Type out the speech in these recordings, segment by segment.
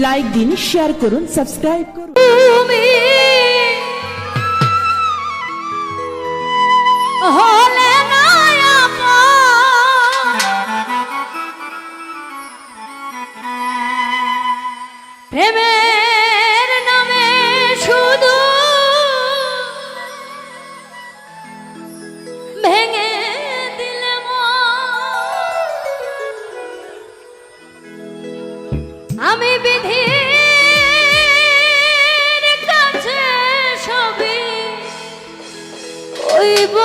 Like দিন, share করুন, subscribe করুন। প্রেমের নামে শুধু ভেঙে দিলে আমি বিধির কাছে সবই হইব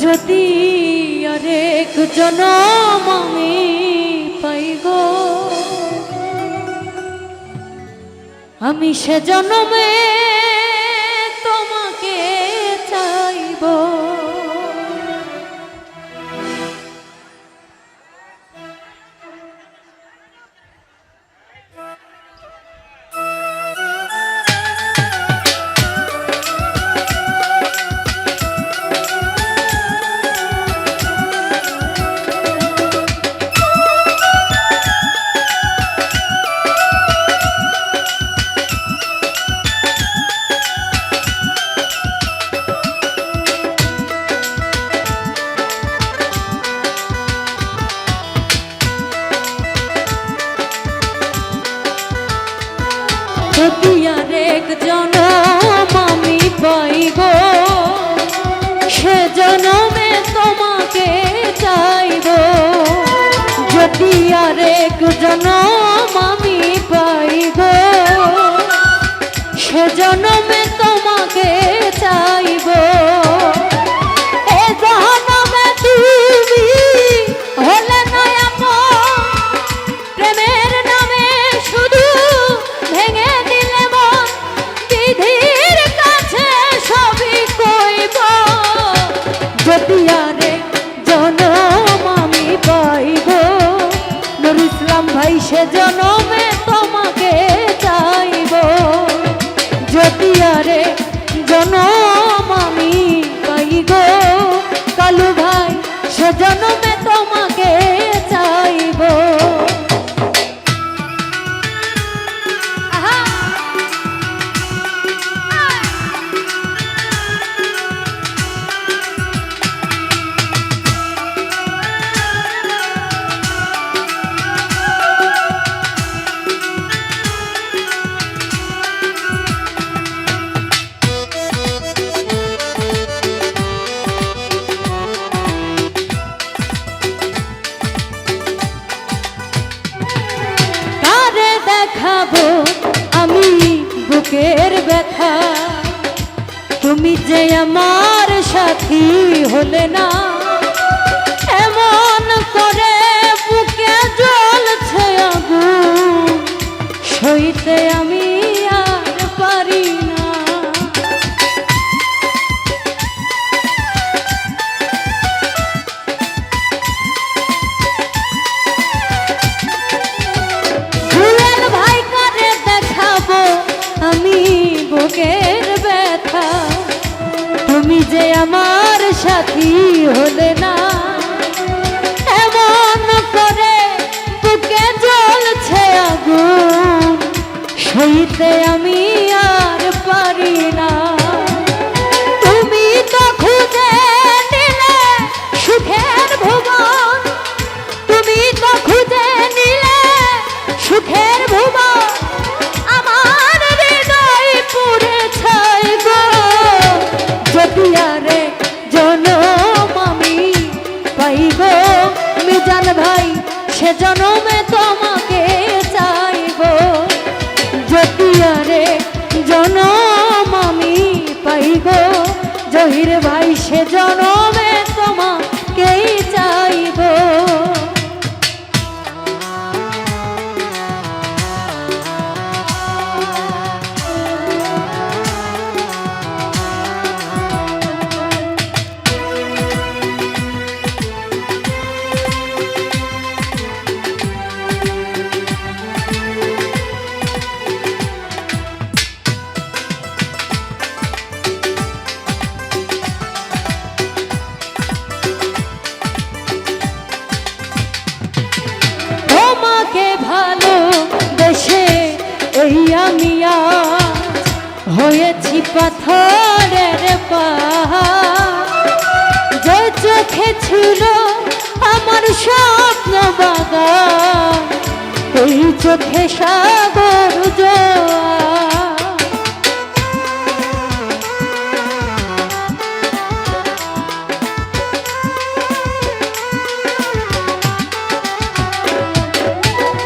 যদি আরেক জনম আমি পাই গো, আমি সে জনমে তোমাকে চাইব। যদি আরেক জনম আমি পাই গো, সে জনমে তোমাকে চাইব। যদি আরেক জনম আমি পাই গো, সে জনমে তোমাকে চাইব। এ জনমে তুমি হলে না আপন, প্রেমের নামে শুধু ভেঙে দিলে মন, বিধির কাছে সবই কইব। যদি আরেক জনম আমি পাইব, নুরুল ইসলাম ভাই সে জনমে তোমাকে চাইব। যদি আরেক জনম আমি পাই গো, কালু ভাই সে জনমে তোমাকে চাইব। দেখাবো আমি বুকের ব্যথা, তুমি যে আমার সাথী হলে না। এমন করে বুকে জ্বলছে আগুন, সইতে আমি আর পারি না। আমি বুকের ব্যথা, তুমি যে আমার সাথী হলে না। এমন করে বুকে জ্বলছে আগুন, সইতে আমি আর পারি না। তুমি তো খুঁজে নিলে সুখের ভুবন, তুমি তো খুঁজে নিলে সুখের ভুবন, আমার হৃদয় পুরে ছাই গো। যদি আরেক জনম আমি পাই গো, মিজান ভাই সে জনমে তোমাকে চাইব। যদি আরেক জনম আমি পাই গো, জহির ভাই সে জনমে তোমাকেই চাইব। আমি আজ হয়েছি পাথরের পাহাড়। যে চোখে ছিল আমার স্বপ্ন বাগান, ওই চোখে সাগর জোয়ার।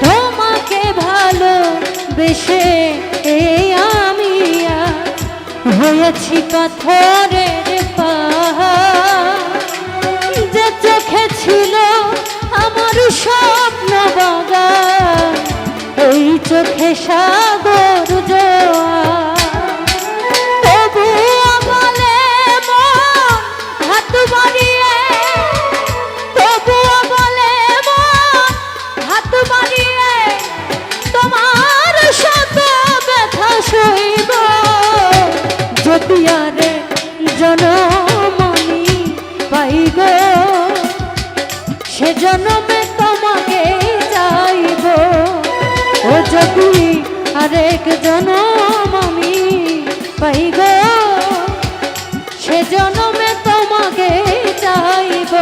তোমাকে ভালোবেসে এই আমি আজ হয়েছি পাথরের পাহাড়। যে চোখে ছিল আমার স্বপ্ন বাগান, ওই চোখে সাগর জোয়ার। তবুও বলে মন হাত বাড়িয়ে, তবুও বলে মন হাত বাড়িয়ে, তোমার শত ব্যথা সইব যদি আরে জনম আমি পাইব। সে জনমে তোমাকে চাইব, ও যদি আরেক জনম আমি পাইব, সে জনমে তোমাকে চাইব।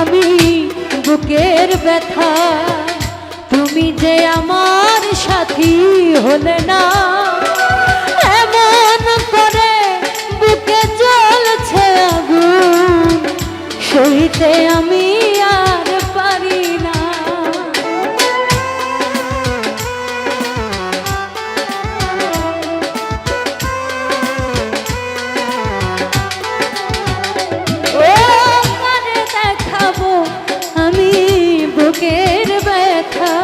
আমি বুকের ব্যথা, তুমি যে আমার সাথী হলে না। এমন করে বুকে জ্বলছে আগুন, সইতে আমি আর পারি না। বুকের ব্যথা,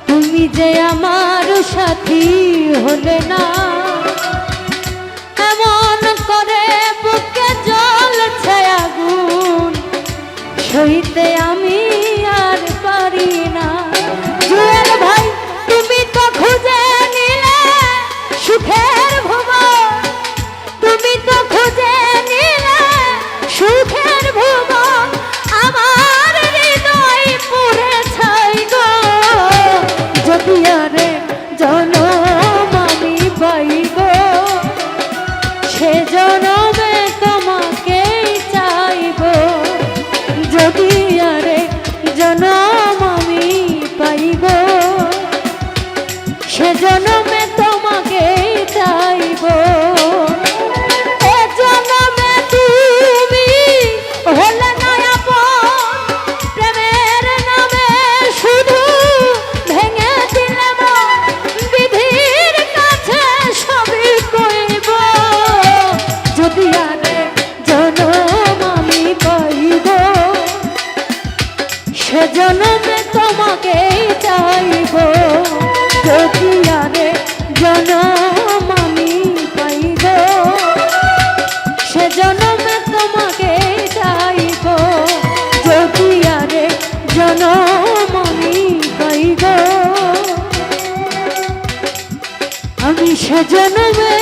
তুমি যে আমার সাথী হলে না। এমন করে বুকে জ্বলছে আগুন, সইতে আমি আর পারি না। জুয়েল ভাই তুমি তো খুঁজে নিলে সুখের ভুবন, তুমি তো খুঁজে নিলে সুখের ভুবন। আমার হৃদয় পুরে ছাই গো যদি আরে জনম আমি পাইব, সে জনমে তোমাকে চাইব। যদি আরে জনম আমি পাইব, সে জনমে তোমাকে চাইব। এ জনমে তুমি হলে না আপন, প্রেমের নামে শুধু ভেঙে দিলে মন। বিধির কাছে সবই কইব যদি আরে জনম আমি পাইব, সে জনমে তোমাকে চাইব। যদি আরে জনম আমি পাইব, সে জনমে তোমাকে চাইব। যদি আরে জনম আমি পাইব, আমি সে জনমে